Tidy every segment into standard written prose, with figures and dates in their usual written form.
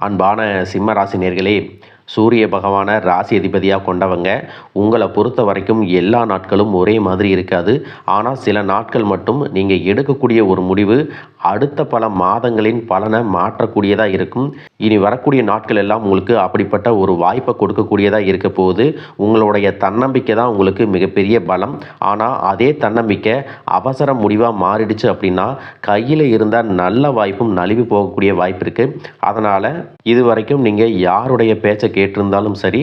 அன்பான சிம்ம ராசி நேயர்களே, சூரிய பகவானை ராசி அதிபதியாக கொண்டவங்க. உங்களை பொறுத்த வரைக்கும் எல்லா நாட்களும் ஒரே மாதிரி இருக்காது. ஆனால் சில நாட்கள் மட்டும் நீங்கள் எடுக்கக்கூடிய ஒரு முடிவு அடுத்த பல மாதங்களின் பலனை மாற்றக்கூடியதாக இருக்கும். இனி வரக்கூடிய நாட்கள் எல்லாம் உங்களுக்கு அப்படிப்பட்ட ஒரு வாய்ப்பை கொடுக்கக்கூடியதாக இருக்க போகுது. உங்களுடைய தன்னம்பிக்கை தான் உங்களுக்கு மிகப்பெரிய பலம். ஆனால் அதே தன்னம்பிக்கை அவசர முடிவாக மாறிடுச்சு அப்படின்னா கையில் இருந்த நல்ல வாய்ப்பும் நழுவி போகக்கூடிய வாய்ப்பு இருக்குது. அதனால் இதுவரைக்கும் நீங்கள் யாருடைய பேச்சை கேட்டிருந்தாலும் சரி,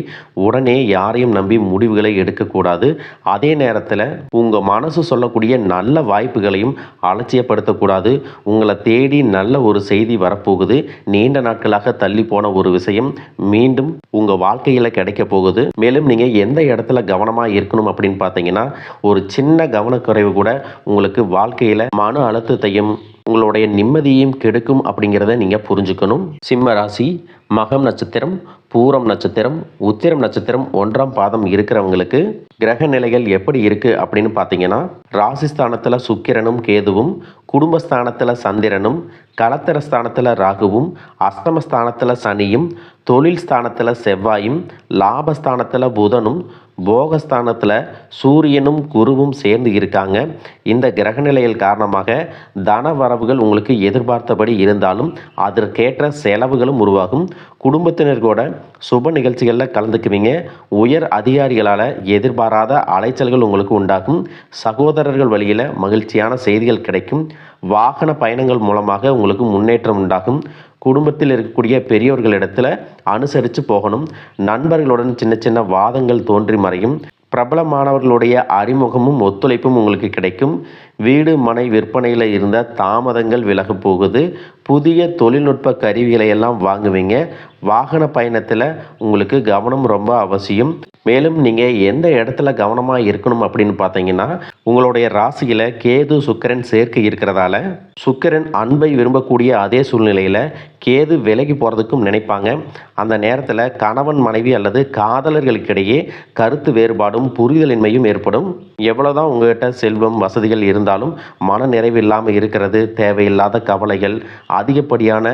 உடனே யாரையும் நம்பி முடிவுகளை எடுக்கக்கூடாது. அதே நேரத்தில் உங்கள் மனசு சொல்லக்கூடிய நல்ல வாய்ப்புகளையும் அலட்சியப்படுத்தக்கூடாது. உங்களை தேடி நல்ல ஒரு செய்தி வரப்போகுது. நீண்ட நாட்களாக தள்ளி போன ஒரு விஷயம் மீண்டும் உங்கள் வாழ்க்கையில் கிடைக்க போகுது. மேலும் நீங்கள் எந்த இடத்துல கவனமாக இருக்கணும் அப்படின்னு பார்த்தீங்கன்னா, ஒரு சின்ன கவனக்குறைவு கூட உங்களுக்கு வாழ்க்கையில் மன அழுத்தத்தையும் உங்களுடைய நிம்மதியையும் கெடுக்கும் அப்படிங்கிறத நீங்கள் புரிஞ்சுக்கணும். சிம்ம ராசி மகம் நட்சத்திரம், பூரம் நட்சத்திரம், உத்திரம் நட்சத்திரம் 1ஆம் பாதம் இருக்கிறவங்களுக்கு கிரக நிலைகள் எப்படி இருக்குது அப்படின்னு பார்த்தீங்கன்னா, ராசிஸ்தானத்தில் சுக்கிரனும் கேதுவும், குடும்பஸ்தானத்தில் சந்திரனும், கலத்திரஸ்தானத்தில் ராகுவும், அஷ்டமஸ்தானத்தில் சனியும், தொழில் ஸ்தானத்தில் செவ்வாயும், லாபஸ்தானத்தில் புதனும், போகஸ்தானத்தில் சூரியனும் குருவும் சேர்ந்து இருக்காங்க. இந்த கிரகநிலைகள் காரணமாக தன வரவுகள் உங்களுக்கு எதிர்பார்த்தபடி இருந்தாலும் அதற்கேற்ற செலவுகளும் உருவாகும். குடும்பத்தினர்களோட சுப நிகழ்ச்சிகளில் கலந்துக்குவீங்க. உயர் அதிகாரிகளால் எதிர்பாராத அலைச்சல்கள் உங்களுக்கு உண்டாகும். சகோதரர்கள் வழியில் மகிழ்ச்சியான செய்திகள் கிடைக்கும். வாகன பயணங்கள் மூலமாக உங்களுக்கு முன்னேற்றம் உண்டாகும். குடும்பத்தில் இருக்கக்கூடிய பெரியோர்களிடத்தில் அனுசரித்து போகணும். நண்பர்களுடன் சின்ன சின்ன வாதங்கள் தோன்றி மறையும். பிரபலமானவர்களுடைய அறிமுகமும் ஒத்துழைப்பும் உங்களுக்கு கிடைக்கும். வீடு மனை விற்பனையில் இருந்த தாமதங்கள் விலக போகுது. புதிய தொழில்நுட்ப கருவிகளை எல்லாம் வாங்குவீங்க. வாகன பயணத்தில் உங்களுக்கு கவனம் ரொம்ப அவசியம். மேலும் நீங்கள் எந்த இடத்துல கவனமாக இருக்கணும் அப்படின்னு பார்த்தீங்கன்னா, உங்களுடைய ராசியில் கேது சுக்கிரன் சேர்க்கை இருக்கிறதால சுக்கிரன் அன்பை விரும்பக்கூடிய அதே சூழ்நிலையில் கேது விலகி போகிறதுக்கும் நினைப்பாங்க. அந்த நேரத்தில் கணவன் மனைவி அல்லது காதலர்களுக்கிடையே கருத்து வேறுபாடும் புரிதலின்மையும் ஏற்படும். எவ்வளோதான் உங்கள்கிட்ட செல்வம் வசதிகள் இருந்தாலும் மன நிறைவு இல்லாமல் இருக்கிறது, தேவையில்லாத கவலைகள், அதிகப்படியான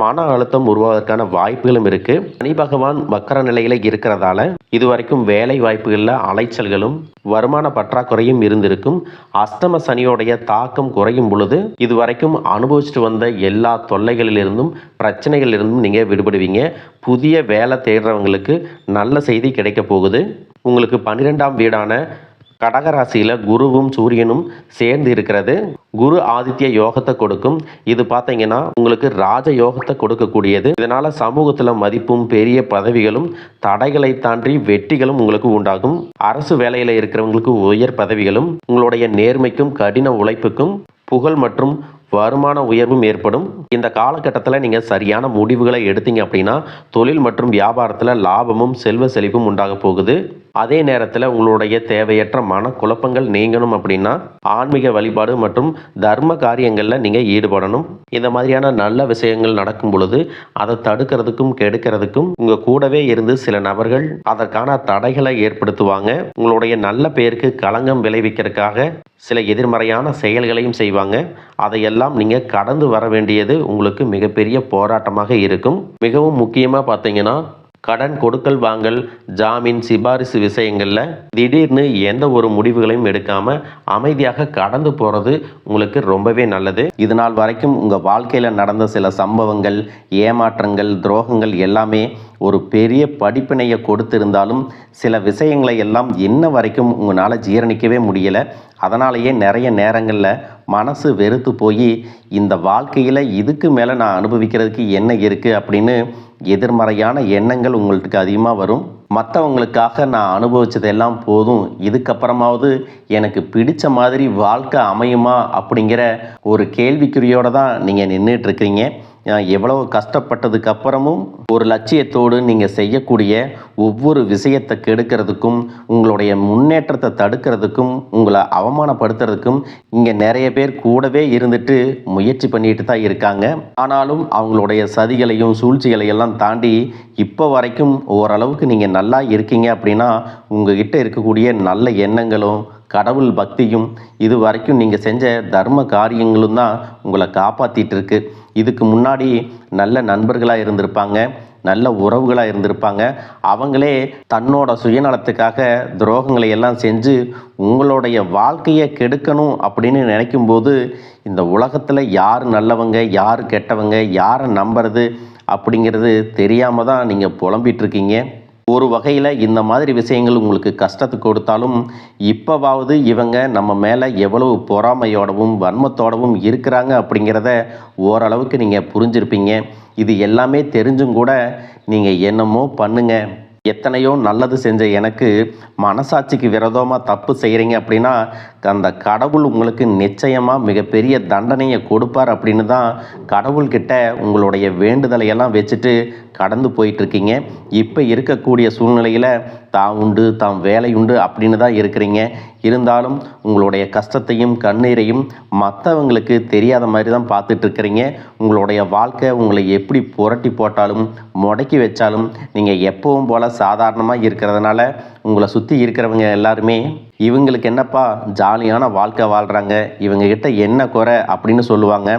மன அழுத்தம் உருவாவதற்கான வாய்ப்புகளும் இருக்குது. சனி பகவான் வக்கர நிலையில் இருக்கிறதால இதுவரைக்கும் வேலை வாய்ப்புகளில் அலைச்சல்களும் வருமான பற்றாக்குறையும் இருந்திருக்கும். அஷ்டம சனியோடைய தாக்கம் குறையும் பொழுது இதுவரைக்கும் அனுபவிச்சுட்டு வந்த எல்லா தொல்லைகளிலிருந்தும் பிரச்சனைகளிலிருந்தும் நீங்கள் விடுபடுவீங்க. புதிய வேலை தேடுறவங்களுக்கு நல்ல செய்தி கிடைக்க போகுது. உங்களுக்கு 12ஆம் வீடான கடகராசியில் குருவும் சூரியனும் சேர்ந்து இருக்கிறது. குரு ஆதித்ய யோகத்தை கொடுக்கும். இது பார்த்தீங்கன்னா உங்களுக்கு ராஜ யோகத்தை கொடுக்கக்கூடியது. இதனால் சமூகத்தில் மதிப்பும் பெரிய பதவிகளும் தடைகளை தாண்டி வெற்றிகளும் உங்களுக்கு உண்டாகும். அரசு வேலையில் இருக்கிறவங்களுக்கு உயர் பதவிகளும் உங்களுடைய நேர்மைக்கும் கடின உழைப்புக்கும் புகழ் மற்றும் வருமான உயர்வும் ஏற்படும். இந்த காலகட்டத்தில் நீங்கள் சரியான முடிவுகளை எடுத்தீங்க அப்படின்னா தொழில் மற்றும் வியாபாரத்தில் லாபமும் செல்வ செழிப்பும் உண்டாக போகுது. அதே நேரத்தில் உங்களுடைய தேவையற்ற மனக்குழப்பங்கள் நீங்கணும் அப்படின்னா ஆன்மீக வழிபாடு மற்றும் தர்ம காரியங்களில் நீங்கள் ஈடுபடணும். இந்த மாதிரியான நல்ல விஷயங்கள் நடக்கும் பொழுது அதை தடுக்கிறதுக்கும் கெடுக்கிறதுக்கும் உங்கள் கூடவே இருந்து சில நபர்கள் அதற்கான தடைகளை ஏற்படுத்துவாங்க. உங்களுடைய நல்ல பேருக்கு களங்கம் விளைவிக்கிறதுக்காக சில எதிர்மறையான செயல்களையும் செய்வாங்க. அதையெல்லாம் நீங்கள் கடந்து வர வேண்டியது உங்களுக்கு மிகப்பெரிய போராட்டமாக இருக்கும். மிகவும் முக்கியமாக பார்த்தீங்கன்னா, கடன் கொடுக்கல் வாங்கல், ஜாமீன், சிபாரிசு விஷயங்களில் திடீர்னு எந்த ஒரு முடிவுகளையும் எடுக்காமல் அமைதியாக கடந்து போகிறது உங்களுக்கு ரொம்பவே நல்லது. இது நாள் வரைக்கும் உங்கள் வாழ்க்கையில் நடந்த சில சம்பவங்கள், ஏமாற்றங்கள், துரோகங்கள் எல்லாமே ஒரு பெரிய படிப்பினையை கொடுத்திருந்தாலும் சில விஷயங்களை எல்லாம் இன்ன வரைக்கும் உங்களால் ஜீரணிக்கவே முடியலை. அதனாலேயே நிறைய நேரங்களில் மனசு வெறுத்து போய் இந்த வாழ்க்கையில் இதுக்கு மேலே நான் அனுபவிக்கிறதுக்கு என்ன இருக்குது அப்படின்னு எதிர்மறையான எண்ணங்கள் உங்களுக்கு அதிகமாக வரும். மற்றவங்களுக்காக நான் அனுபவித்ததெல்லாம் போதும், இதுக்கப்புறமாவது எனக்கு பிடிச்ச மாதிரி வாழ்க்கை அமையுமா அப்படிங்கிற ஒரு கேள்விக்குறியோடு தான் நீங்கள் நின்றுட்டுருக்கீங்க. எவ்வளவு கஷ்டப்பட்டதுக்கு அப்புறமும் ஒரு லட்சியத்தோடு நீங்கள் செய்யக்கூடிய ஒவ்வொரு விஷயத்தை கெடுக்கிறதுக்கும் உங்களுடைய முன்னேற்றத்தை தடுக்கிறதுக்கும் உங்களை அவமானப்படுத்துறதுக்கும் இங்கே நிறைய பேர் கூடவே இருந்துட்டு முயற்சி பண்ணிட்டு தான் இருக்காங்க. ஆனாலும் அவங்களுடைய சதிகளையும் சூழ்ச்சிகளையெல்லாம் தாண்டி இப்போ வரைக்கும் ஓரளவுக்கு நீங்கள் நல்லா இருக்கீங்க அப்படின்னா உங்ககிட்ட இருக்கக்கூடிய நல்ல எண்ணங்களும் கடவுள் பக்தியும் இது வரைக்கும் நீங்கள் செஞ்ச தர்ம காரியங்களும் தான் உங்களை காப்பாற்றிட்டு இருக்கு. இதுக்கு முன்னாடி நல்ல நண்பர்களாக இருந்திருப்பாங்க, நல்ல உறவுகளாக இருந்திருப்பாங்க. அவங்களே தன்னோட சுயநலத்துக்காக துரோகங்களை எல்லாம் செஞ்சு உங்களுடைய வாழ்க்கையை கெடுக்கணும் அப்படின்னு நினைக்கும்போது இந்த உலகத்தில் யார் நல்லவங்க யார் கெட்டவங்க யாரை நம்புறது அப்படிங்கிறது தெரியாமல் தான் நீங்கள் புலம்பிட்டு இருக்கீங்க. ஒரு வகையில் இந்த மாதிரி விஷயங்கள் உங்களுக்கு கஷ்டத்தை கொடுத்தாலும் இப்போவாவது இவங்க நம்ம மேலே எவ்வளவு பொறாமையோடவும் வன்மத்தோடவும் இருக்கிறாங்க அப்படிங்கிறத ஓரளவுக்கு நீங்கள் புரிஞ்சிருப்பீங்க. இது எல்லாமே தெரிஞ்சும் கூட நீங்கள் என்னமோ பண்ணுங்க, எத்தனையோ நல்லது செஞ்ச எனக்கு மனசாட்சிக்கு விரோதமாக தப்பு செய்கிறீங்க அப்படின்னா அந்த கடவுள் உங்களுக்கு நிச்சயமாக மிகப்பெரிய தண்டனையை கொடுப்பார் அப்படின்னு தான் கடவுள்கிட்ட உங்களுடைய வேண்டுதலையெல்லாம் வச்சுட்டு கடந்து போயிட்டுருக்கீங்க. இப்போ இருக்கக்கூடிய சூழ்நிலையில் தான் உண்டு தாம் வேலை உண்டு அப்படின்னு தான் இருக்கிறீங்க. இருந்தாலும் உங்களுடைய கஷ்டத்தையும் கண்ணீரையும் மற்றவங்களுக்கு தெரியாத மாதிரி தான் பார்த்துட்ருக்கிறீங்க. உங்களுடைய வாழ்க்கை உங்களை எப்படி புரட்டி போட்டாலும் முடக்கி வச்சாலும் நீங்கள் எப்பவும் போல் சாதாரணமாக இருக்கிறதுனால உங்களை சுற்றி இருக்கிறவங்க எல்லாருமே இவங்களுக்கு என்னப்பா ஜாலியான வாழ்க்கை வாழ்கிறாங்க, இவங்ககிட்ட என்ன குறை அப்படின்னு சொல்லுவாங்க.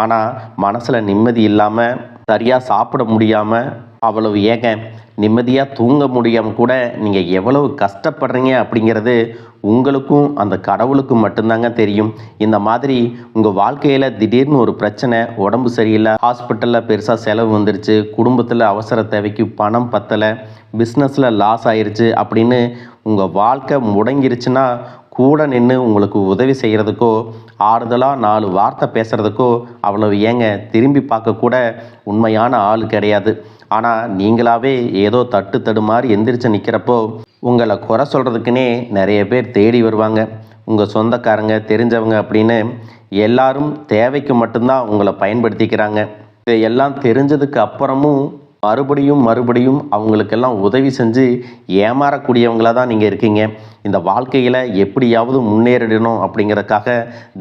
ஆனால் மனசில் நிம்மதி இல்லாமல் சரியாக சாப்பிட முடியாமல் அவ்வளவு ஏங்க நிம்மதியாக தூங்க முடியாமல் கூட நீங்கள் எவ்வளவு கஷ்டப்படுறீங்க அப்படிங்கிறது உங்களுக்கும் அந்த கடவுளுக்கும் மட்டும்தாங்க தெரியும். இந்த மாதிரி உங்கள் வாழ்க்கையில் திடீர்னு ஒரு பிரச்சனை, உடம்பு சரியில்லை, ஹாஸ்பிட்டலில் பெருசாக செலவு வந்துருச்சு, குடும்பத்தில் அவசர தேவைக்கு பணம் பத்தலை, பிஸ்னஸில் லாஸ் ஆயிடுச்சு அப்படின்னு உங்கள் வாழ்க்கை முடங்கிருச்சுன்னா கூட நின்று உங்களுக்கு உதவி செய்கிறதுக்கோ ஆறுதலாக 4 வார்த்தை பேசுகிறதுக்கோ அவ்வளவு ஏங்க திரும்பி பார்க்கக்கூட உண்மையான ஆள் கிடையாது. ஆனால் நீங்களாவே ஏதோ தட்டு தடுமாறி எந்திரிச்சு நிற்கிறப்போ உங்களை குறை சொல்கிறதுக்குன்னே நிறைய பேர் தேடி வருவாங்க. உங்கள் சொந்தக்காரங்க தெரிஞ்சவங்க அப்படின்னு எல்லாரும் தேவைக்கு மட்டும்தான் உங்களை பயன்படுத்திக்கிறாங்க. இதையெல்லாம் தெரிஞ்சதுக்கு அப்புறமும் மறுபடியும் அவங்களுக்கெல்லாம் உதவி செஞ்சு ஏமாறக்கூடியவங்களாக தான் நீங்கள் இருக்கீங்க. இந்த வாழ்க்கையில் எப்படியாவது முன்னேறிடணும் அப்படிங்கிறதுக்காக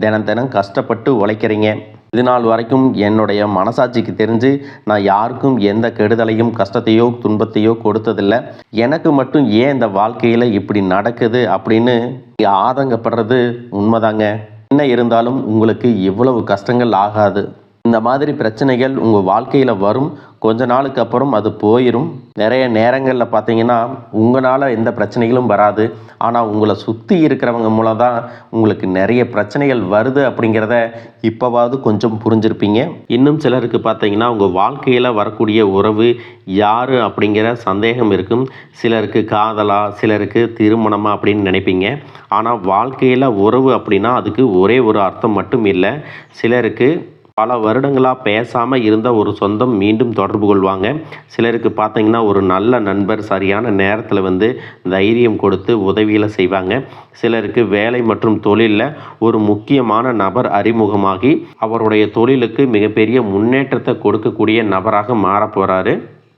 தினம் கஷ்டப்பட்டு உழைக்கிறீங்க. இது நாள் வரைக்கும் என்னுடைய மனசாட்சிக்கு தெரிஞ்சு நான் யாருக்கும் எந்த கெடுதலையும் கஷ்டத்தையோ துன்பத்தையோ கொடுத்ததில்லை. எனக்கு மட்டும் ஏன் இந்த வாழ்க்கையில் இப்படி நடக்குது அப்படின்னு ஆதங்கப்படுறது உண்மைதாங்க. என்ன இருந்தாலும் உங்களுக்கு இவ்வளவு கஷ்டங்கள் ஆகாது. இந்த மாதிரி பிரச்சனைகள் உங்கள் வாழ்க்கையில் வரும், கொஞ்ச நாளுக்கு அப்புறம் அது போயிடும். நிறைய நேரங்களில் பார்த்தீங்கன்னா உங்களால் எந்த பிரச்சனைகளும் வராது, ஆனால் உங்களை சுற்றி இருக்கிறவங்க மூலம் தான் உங்களுக்கு நிறைய பிரச்சனைகள் வருது அப்படிங்கிறத இப்போவாவது கொஞ்சம் புரிஞ்சிருப்பீங்க. இன்னும் சிலருக்கு பார்த்தீங்கன்னா உங்கள் வாழ்க்கையில் வரக்கூடிய உறவு யார் அப்படிங்கிற சந்தேகம் இருக்கும். சிலருக்கு காதலா, சிலருக்கு திருமணமா அப்படின்னு நினைப்பீங்க. ஆனால் வாழ்க்கையில் உறவு அப்படின்னா அதுக்கு ஒரே ஒரு அர்த்தம் மட்டும் இல்லை. சிலருக்கு பல வருடங்களாக பேசாமல் இருந்த ஒரு சொந்தம் மீண்டும் தொடர்பு கொள்வாங்க. சிலருக்கு பார்த்தீங்கன்னா ஒரு நல்ல நண்பர் சரியான நேரத்தில் தைரியம் கொடுத்து உதவிகளை செய்வாங்க. சிலருக்கு வேலை மற்றும் தொழிலில் ஒரு முக்கியமான நபர் அறிமுகமாகி அவருடைய தொழிலுக்கு மிகப்பெரிய முன்னேற்றத்தை கொடுக்கக்கூடிய நபராக மாற போகிறாரு.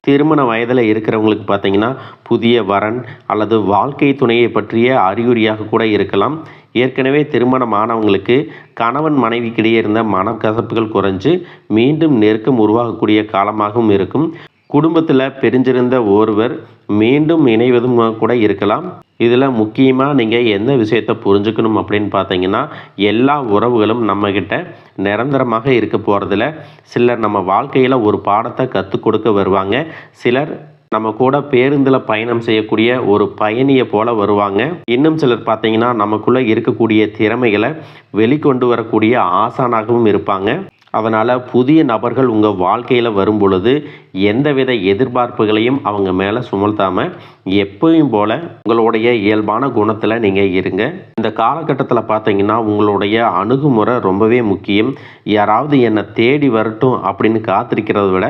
திருமண வயதில் இருக்கிறவங்களுக்கு பார்த்தீங்கன்னா புதிய வரன் அல்லது வாழ்க்கை துணையை பற்றிய அறிகுறியாக கூட இருக்கலாம். ஏற்கனவே திருமணமானவங்களுக்கு கணவன் மனைவிக்கிடையே இருந்த மனக்கசப்புகள் குறைஞ்சு மீண்டும் நெருக்கம் உருவாகக்கூடிய காலமாகவும் இருக்கும். குடும்பத்தில் பிரிஞ்சிருந்த ஒருவர் மீண்டும் இணைவதும் கூட இருக்கலாம். இதில் முக்கியமாக நீங்கள் எந்த விஷயத்தை புரிஞ்சுக்கணும் அப்படின்னு பார்த்தீங்கன்னா எல்லா உறவுகளும் நம்மக்கிட்ட நிரந்தரமாக இருக்க போகிறதில்ல. சிலர் நம்ம வாழ்க்கையில் ஒரு பாடத்தை கற்றுக் கொடுக்க வருவாங்க. சிலர் நம்ம கூட பேருந்தில் பயணம் செய்யக்கூடிய ஒரு பயணியை போல வருவாங்க. இன்னும் சிலர் பார்த்தீங்கன்னா நமக்குள்ளே இருக்கக்கூடிய திறமைகளை வெளிக்கொண்டு வரக்கூடிய ஆசானாகவும் இருப்பாங்க. அதனால் புதிய நபர்கள் உங்கள் வாழ்க்கையில் வரும் பொழுது எந்தவித எதிர்பார்ப்புகளையும் அவங்க மேலே சுமத்தாமல் எப்பயும் போல் உங்களுடைய இயல்பான குணத்தில் நீங்கள் இருங்க. இந்த காலகட்டத்தில் பார்த்தீங்கன்னா உங்களுடைய அணுகுமுறை ரொம்பவே முக்கியம். யாராவது என்னை தேடி வரட்டும் அப்படின்னு காத்திருக்கிறத விட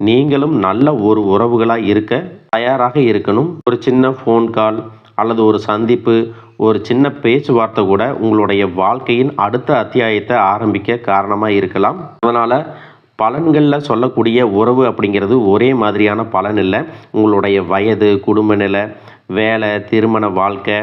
நீங்களும் நல்ல ஒரு உறவுகளாக இருக்க தயாராக இருக்கணும். ஒரு சின்ன ஃபோன் கால் அல்லது ஒரு சந்திப்பு, ஒரு சின்ன பேச்சுவார்த்தை கூட உங்களுடைய வாழ்க்கையின் அடுத்த அத்தியாயத்தை ஆரம்பிக்க காரணமாக இருக்கலாம். அதனால் பலன்களில் சொல்லக்கூடிய உறவு அப்படிங்கிறது ஒரே மாதிரியான பலன் இல்லை. உங்களுடைய வயது, குடும்ப நிலை, வேலை, திருமண வாழ்க்கை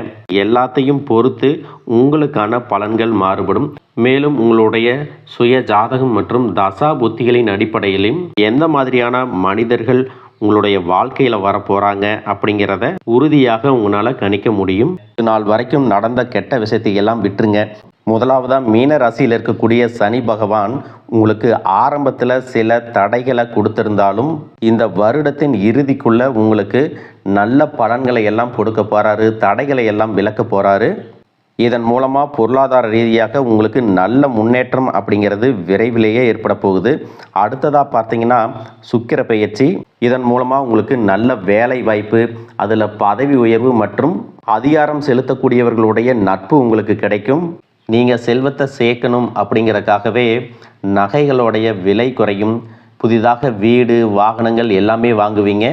எல்லாத்தையும் பொறுத்து உங்களுக்கான பலன்கள் மாறுபடும். மேலும் உங்களுடைய சுய ஜாதகம் மற்றும் தசா புத்திகளின் அடிப்படையிலும் எந்த மாதிரியான மனிதர்கள் உங்களுடைய வாழ்க்கையில் வர போகிறாங்க அப்படிங்கிறத உறுதியாக உங்களால் கணிக்க முடியும். இது நாள் வரைக்கும் நடந்த கெட்ட விஷயத்தை எல்லாம் விட்டுருங்க. முதலாவதாக மீன ராசியில் இருக்கக்கூடிய சனி பகவான் உங்களுக்கு ஆரம்பத்தில் சில தடைகளை கொடுத்திருந்தாலும் இந்த வருடத்தின் இறுதிக்குள்ள உங்களுக்கு நல்ல பலன்களை எல்லாம் கொடுக்க போகிறாரு, தடைகளை எல்லாம் விலக்க போகிறாரு. இதன் மூலமாக பொருளாதார ரீதியாக உங்களுக்கு நல்ல முன்னேற்றம் அப்படிங்கிறது விரைவிலேயே ஏற்பட போகுது. அடுத்ததாக பார்த்தீங்கன்னா சுக்கிர பெயர்ச்சி. இதன் மூலமாக உங்களுக்கு நல்ல வேலை வாய்ப்பு, அதில் பதவி உயர்வு மற்றும் அதிகாரம் செலுத்தக்கூடியவர்களுடைய நட்பு உங்களுக்கு கிடைக்கும். நீங்கள் செல்வத்தை சேர்க்கணும் அப்படிங்கிறதுக்காகவே நகைகளுடைய விலை குறையும். புதிதாக வீடு வாகனங்கள் எல்லாமே வாங்குவீங்க.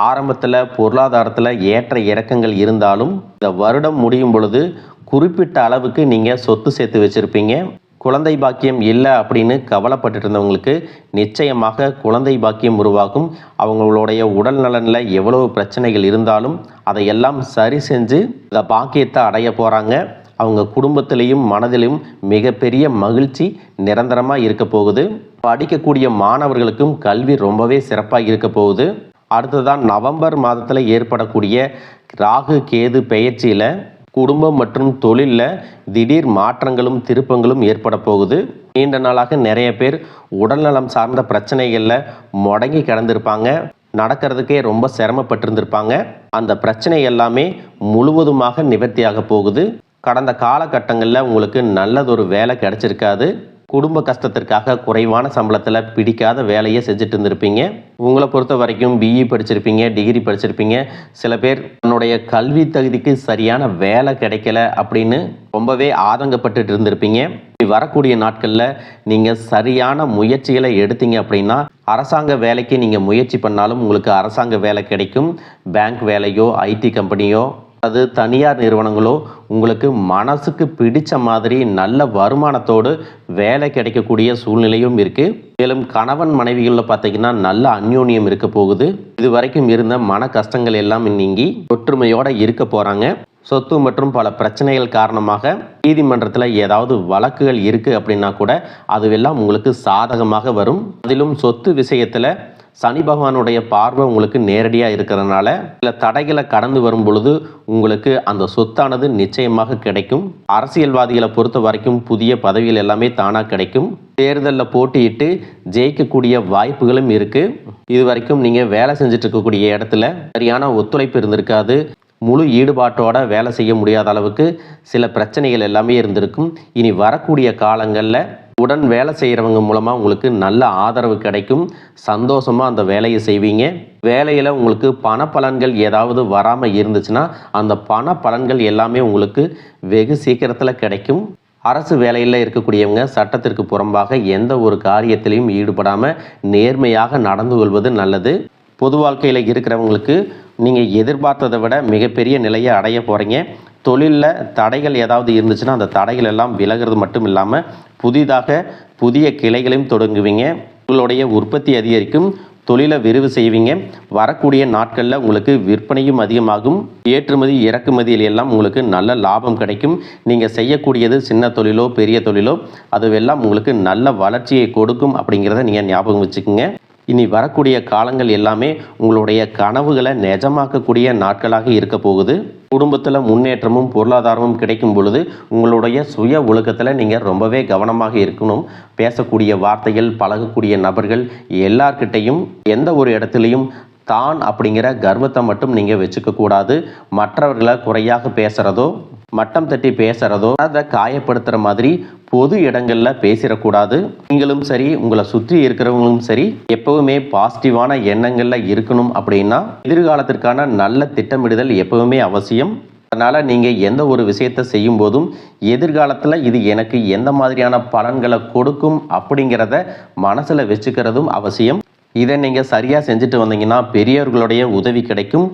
ஆரம்பத்தில் பொருளாதாரத்தில் ஏற்ற இறக்கங்கள் இருந்தாலும் இந்த வருடம் முடியும் பொழுது குறிப்பிட்ட அளவுக்கு நீங்கள் சொத்து சேர்த்து வச்சுருப்பீங்க. குழந்தை பாக்கியம் இல்லை அப்படின்னு கவலைப்பட்டு இருந்தவங்களுக்கு நிச்சயமாக குழந்தை பாக்கியம் உருவாகும். அவங்களுடைய உடல் நலனில் எவ்வளவு பிரச்சனைகள் இருந்தாலும் அதையெல்லாம் சரி செஞ்சு இந்த பாக்கியத்தை அடைய போகிறாங்க. அவங்க குடும்பத்திலையும் மனதிலும் மிகப்பெரிய மகிழ்ச்சி நிரந்தரமாக இருக்க போகுது. படிக்கக்கூடிய மாணவர்களுக்கும் கல்வி ரொம்பவே சிறப்பாக இருக்க போகுது. அடுத்ததான் நவம்பர் மாதத்தில் ஏற்படக்கூடிய ராகு கேது பெயர்ச்சியில் குடும்பம் மற்றும் தொழிலில் திடீர் மாற்றங்களும் திருப்பங்களும் ஏற்பட போகுது. நீண்ட நாளாக நிறைய பேர் உடல்நலம் சார்ந்த பிரச்சனைகளில் முடங்கி கிடந்திருப்பாங்க. நடக்கிறதுக்கே ரொம்ப சிரமப்பட்டிருந்திருப்பாங்க. அந்த பிரச்சனை எல்லாமே முழுவதுமாக நிவர்த்தியாக போகுது. கடந்த காலகட்டங்களில் உங்களுக்கு நல்லதொரு வேலை கிடைச்சிருக்காது. குடும்ப கஷ்டத்திற்காக குறைவான சம்பளத்தில் பிடிக்காத வேலையை செஞ்சுட்டு இருந்திருப்பீங்க. உங்களை பொறுத்த வரைக்கும் பிஇ படிச்சிருப்பீங்க, டிகிரி படிச்சிருப்பீங்க. சில பேர் தன்னுடைய கல்வி தகுதிக்கு சரியான வேலை கிடைக்கல அப்படின்னு ரொம்பவே ஆதங்கப்பட்டு இருந்திருப்பீங்க. வரக்கூடிய நாட்களில் நீங்கள் சரியான முயற்சிகளை எடுத்தீங்க அப்படின்னா அரசாங்க வேலைக்கு நீங்கள் முயற்சி பண்ணாலும் உங்களுக்கு அரசாங்க வேலை கிடைக்கும். பேங்க் வேலையோ ஐடி கம்பெனியோ அது தனியார் நிறுவனங்களோ உங்களுக்கு மனசுக்கு பிடிச்ச மாதிரி நல்ல வருமானத்தோடு வேலை கிடைக்கக்கூடிய சூழ்நிலையும் இருக்குது. மேலும் கணவன் மனைவிகளில் பார்த்தீங்கன்னா நல்ல அந்யோன்யம் இருக்க போகுது. இது வரைக்கும் இருந்த மன கஷ்டங்கள் எல்லாம் நீங்கி ஒற்றுமையோடு இருக்க போகிறாங்க. சொத்து மற்றும் பல பிரச்சனைகள் காரணமாக நீதிமன்றத்தில் ஏதாவது வழக்குகள் இருக்குது அப்படின்னா கூட அதுவெல்லாம் உங்களுக்கு சாதகமாக வரும். அதிலும் சொத்து விஷயத்தில் சனி பகவானுடைய பார்வை உங்களுக்கு நேரடியாக இருக்கிறதுனால சில தடைகளை கடந்து வரும் பொழுது உங்களுக்கு அந்த சொத்தானது நிச்சயமாக கிடைக்கும். அரசியல்வாதிகளை பொறுத்த வரைக்கும் புதிய பதவிகள் எல்லாமே தானாக கிடைக்கும். தேர்தலில் போட்டியிட்டு ஜெயிக்கக்கூடிய வாய்ப்புகளும் இருக்குது. இது வரைக்கும் நீங்கள் வேலை செஞ்சுட்டு இருக்கக்கூடிய இடத்துல சரியான ஒத்துழைப்பு இருந்திருக்காது. முழு ஈடுபாட்டோட வேலை செய்ய முடியாத அளவுக்கு சில பிரச்சனைகள் எல்லாமே இருந்திருக்கும். இனி வரக்கூடிய காலங்களில் உடன் வேலை செய்கிறவங்க மூலமாக உங்களுக்கு நல்ல ஆதரவு கிடைக்கும். சந்தோஷமாக அந்த வேலையை செய்வீங்க. வேலையில் உங்களுக்கு பண பலன்கள் ஏதாவது வராமல் இருந்துச்சுன்னா அந்த பண பலன்கள் எல்லாமே உங்களுக்கு வெகு சீக்கிரத்தில் கிடைக்கும். அரசு வேலையில் இருக்கக்கூடியவங்க சட்டத்திற்கு புறம்பாக எந்த ஒரு காரியத்திலையும் ஈடுபடாமல் நேர்மையாக நடந்து கொள்வது நல்லது. பொது வாழ்க்கையில் இருக்கிறவங்களுக்கு நீங்கள் எதிர்பார்த்ததை விட மிகப்பெரிய நிலையை அடைய போகிறீங்க. தொழிலில் தடைகள் ஏதாவது இருந்துச்சுன்னா அந்த தடைகள் எல்லாம் விலகிறது மட்டும் இல்லாமல் புதிய கிளைகளையும் தொடங்குவீங்க. உங்களுடைய உற்பத்தி அதிகரிக்கும். தொழிலை விரிவு செய்வீங்க. வரக்கூடிய நாட்களில் உங்களுக்கு விற்பனையும் அதிகமாகும். ஏற்றுமதி இறக்குமதியில் எல்லாம் உங்களுக்கு நல்ல லாபம் கிடைக்கும். நீங்கள் செய்யக்கூடியது சின்ன தொழிலோ பெரிய தொழிலோ அதுவெல்லாம் உங்களுக்கு நல்ல வளர்ச்சியை கொடுக்கும் அப்படிங்கிறத நீங்கள் ஞாபகம் வச்சுக்கோங்க. இனி வரக்கூடிய காலங்கள் எல்லாமே உங்களுடைய கனவுகளை நிஜமாக்கக்கூடிய நாட்களாக இருக்க போகுது. குடும்பத்தில் முன்னேற்றமும் பொருளாதாரமும் கிடைக்கும் பொழுது உங்களுடைய சுய ஒழுக்கத்தில் நீங்கள் ரொம்பவே கவனமாக இருக்கணும். பேசக்கூடிய வார்த்தைகள், பழகக்கூடிய நபர்கள் எல்லார்கிட்டையும் எந்த ஒரு இடத்துலையும் தான் அப்படிங்கிற கர்வத்தை மட்டும் நீங்கள் வச்சுக்கக்கூடாது. மற்றவர்களை குறையாக பேசுகிறதோ மட்டம் தட்டி பேசுகிறதோ அதை காயப்படுத்துகிற மாதிரி பொது இடங்களில் பேசிடக்கூடாது. நீங்களும் சரி உங்களை சுற்றி இருக்கிறவங்களும் சரி எப்பவுமே பாசிட்டிவான எண்ணங்களில் இருக்கணும். அப்படின்னா எதிர்காலத்திற்கான நல்ல திட்டமிடுதல் எப்பவுமே அவசியம். அதனால் நீங்கள் எந்த ஒரு விஷயத்தை செய்யும் போதும் எதிர்காலத்தில் இது எனக்கு எந்த மாதிரியான பலன்களை கொடுக்கும் அப்படிங்கிறத மனசில் வச்சுக்கிறதும் அவசியம். இதை நீங்கள் சரியாக செஞ்சுட்டு வந்தீங்கன்னா பெரியவர்களுடைய உதவி கிடைக்கும்.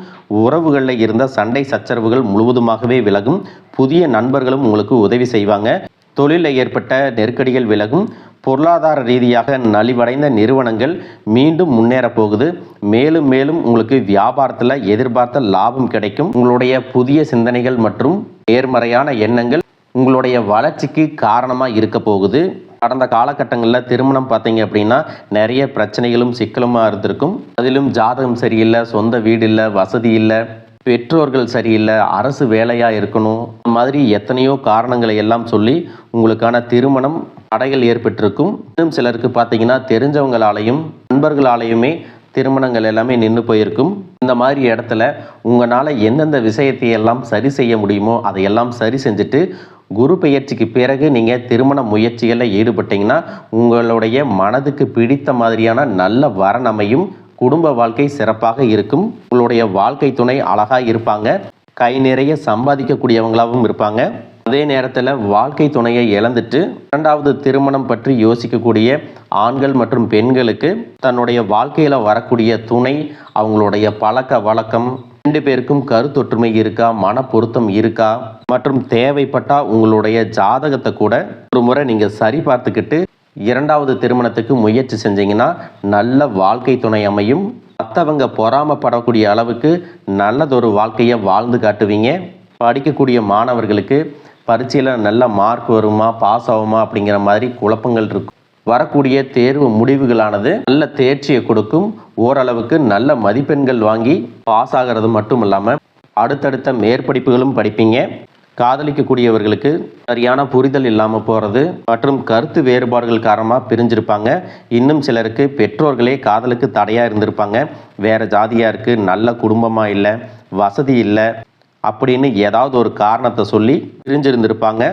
உறவுகளில் இருந்த சண்டை சச்சரவுகள் முழுவதுமாகவே விலகும். புதிய நண்பர்களும் உங்களுக்கு உதவி செய்வாங்க. தொழிலில் ஏற்பட்ட நெருக்கடிகள் விலகும். பொருளாதார ரீதியாக நலிவடைந்த நிறுவனங்கள் மீண்டும் முன்னேற போகுது. மேலும் மேலும் உங்களுக்கு வியாபாரத்தில் எதிர்பார்த்த லாபம் கிடைக்கும். உங்களுடைய புதிய சிந்தனைகள் மற்றும் நேர்மறையான எண்ணங்கள் உங்களுடைய வளர்ச்சிக்கு காரணமாக இருக்க போகுது. கடந்த காலகட்டங்களில் திருமணம் பார்த்தீங்க அப்படின்னா நிறைய பிரச்சனைகளும் சிக்கலுமா இருந்திருக்கும். அதிலும் ஜாதகம் சரியில்லை, சொந்த வீடு இல்லை, வசதி இல்லை, பெற்றோர்கள் சரியில்லை, அரசு வேலையாக இருக்கணும், இந்த மாதிரி எத்தனையோ காரணங்களை எல்லாம் சொல்லி உங்களுக்கான திருமணம் தடைகள் ஏற்பட்டிருக்கும். இன்னும் சிலருக்கு பார்த்தீங்கன்னா தெரிஞ்சவங்களாலையும் நண்பர்களாலையுமே திருமணங்கள் எல்லாமே நின்று போயிருக்கும். இந்த மாதிரி இடத்துல உங்களால் எந்தெந்த விஷயத்தை எல்லாம் சரி செய்ய முடியுமோ அதையெல்லாம் சரி செஞ்சுட்டு குரு பெயர்ச்சிக்கு பிறகு நீங்கள் திருமண முயற்சிகளில் ஈடுபட்டீங்கன்னா உங்களுடைய மனதுக்கு பிடித்த மாதிரியான நல்ல வரன் அமையும். குடும்ப வாழ்க்கை சிறப்பாக இருக்கும். உங்களுடைய வாழ்க்கை துணை அழகாக இருப்பாங்க. கை நிறைய சம்பாதிக்கக்கூடியவங்களாகவும் இருப்பாங்க. அதே நேரத்தில் வாழ்க்கை துணையை இழந்துட்டு இரண்டாவது திருமணம் பற்றி யோசிக்கக்கூடிய ஆண்கள் மற்றும் பெண்களுக்கு தன்னுடைய வாழ்க்கையில் வரக்கூடிய துணை, அவங்களுடைய பழக்க வழக்கம், 2 பேருக்கும் கருத்தொற்றுமை இருக்கா, மன பொருத்தம் இருக்கா, மற்றும் தேவைப்பட்டா உங்களுடைய ஜாதகத்தை கூட ஒரு முறை நீங்கள் சரி பார்த்துக்கிட்டு இரண்டாவது திருமணத்துக்கு முயற்சி செஞ்சீங்கன்னா நல்ல வாழ்க்கை துணை அமையும். மற்றவங்க பொறாமப்படக்கூடிய அளவுக்கு நல்லதொரு வாழ்க்கையை வாழ்ந்து காட்டுவீங்க. படிக்கக்கூடிய மாணவர்களுக்கு பரீட்சையில் நல்ல மார்க் வருமா, பாஸ் ஆகுமா அப்படிங்கிற மாதிரி குழப்பங்கள் இருக்கும். வரக்கூடிய தேர்வு முடிவுகளானது நல்ல தேர்ச்சியை கொடுக்கும். ஓரளவுக்கு நல்ல மதிப்பெண்கள் வாங்கி பாஸ் ஆகிறது மட்டும் இல்லாமல் அடுத்தடுத்த மேற்படிப்புகளும் படிப்பீங்க. காதலிக்கக்கூடியவர்களுக்கு சரியான புரிதல் இல்லாமல் போகிறது மற்றும் கருத்து வேறுபாடுகள் காரணமாக பிரிஞ்சிருப்பாங்க. இன்னும் சிலருக்கு பெற்றோர்களே காதலுக்கு தடையாக இருந்திருப்பாங்க. வேறு ஜாதியாக இருக்குது, நல்ல குடும்பமாக இல்லை, வசதி இல்லை அப்படின்னு ஏதாவது ஒரு காரணத்தை சொல்லி பிரிஞ்சிருந்திருப்பாங்க.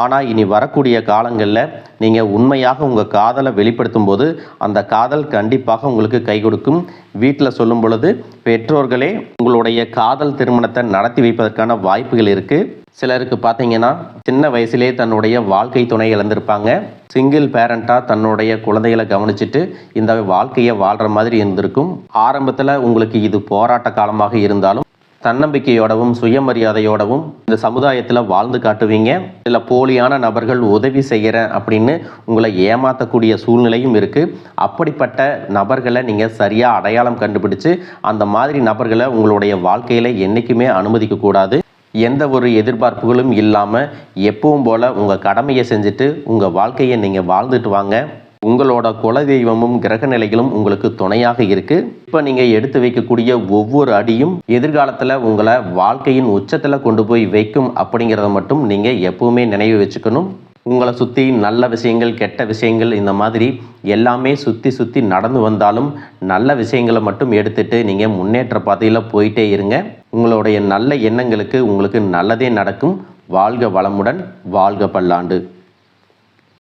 ஆனால் இனி வரக்கூடிய காலங்களில் நீங்கள் உண்மையாக உங்கள் காதலை வெளிப்படுத்தும் போது அந்த காதல் கண்டிப்பாக உங்களுக்கு கை கொடுக்கும். வீட்டில் சொல்லும் பொழுது பெற்றோர்களே உங்களுடைய காதல் திருமணத்தை நடத்தி வைப்பதற்கான வாய்ப்புகள் இருக்குது. சிலருக்கு பார்த்தீங்கன்னா சின்ன வயசுலே தன்னுடைய வாழ்க்கை துணை இழந்திருப்பாங்க. சிங்கிள் பேரண்ட்டாக தன்னுடைய குழந்தைகளை கவனிச்சுட்டு இந்த வாழ்க்கையை வாழ்கிற மாதிரி இருந்திருக்கும். ஆரம்பத்தில் உங்களுக்கு இது போராட்ட காலமாக இருந்தாலும் தன்னம்பிக்கையோடவும் சுயமரியாதையோடவும் இந்த சமுதாயத்தில் வாழ்ந்து காட்டுவீங்க. சில போலியான நபர்கள் உதவி செய்கிறேன் அப்படின்னு உங்களை ஏமாற்றக்கூடிய சூழ்நிலையும் இருக்குது. அப்படிப்பட்ட நபர்களை நீங்கள் சரியாக அடையாளம் கண்டுபிடிச்சு அந்த மாதிரி நபர்களை உங்களுடைய வாழ்க்கையில் என்றைக்குமே அனுமதிக்கக்கூடாது. எந்த ஒரு எதிர்பார்ப்புகளும் இல்லாமல் எப்பவும் போல் உங்கள் கடமையை செஞ்சுட்டு உங்கள் வாழ்க்கையை நீங்கள் வாழ்ந்துட்டு வாங்க. உங்களோட குலதெய்வமும் கிரக நிலைகளும் உங்களுக்கு துணையாக இருக்குது. இப்போ நீங்கள் எடுத்து வைக்கக்கூடிய ஒவ்வொரு அடியும் எதிர்காலத்தில் உங்களை வாழ்க்கையின் உச்சத்தில் கொண்டு போய் வைக்கும் அப்படிங்கிறத மட்டும் நீங்கள் எப்பவுமே நினைவு வச்சுக்கணும். உங்களை சுற்றி நல்ல விஷயங்கள், கெட்ட விஷயங்கள், இந்த மாதிரி எல்லாமே சுற்றி நடந்து வந்தாலும் நல்ல விஷயங்களை மட்டும் எடுத்துகிட்டு நீங்கள் முன்னேற்ற பாதையில் போயிட்டே இருங்க. உங்களுடைய நல்ல எண்ணங்களுக்கு உங்களுக்கு நல்லதே நடக்கும். வாழ்க வளமுடன், வாழ்க பல்லாண்டு.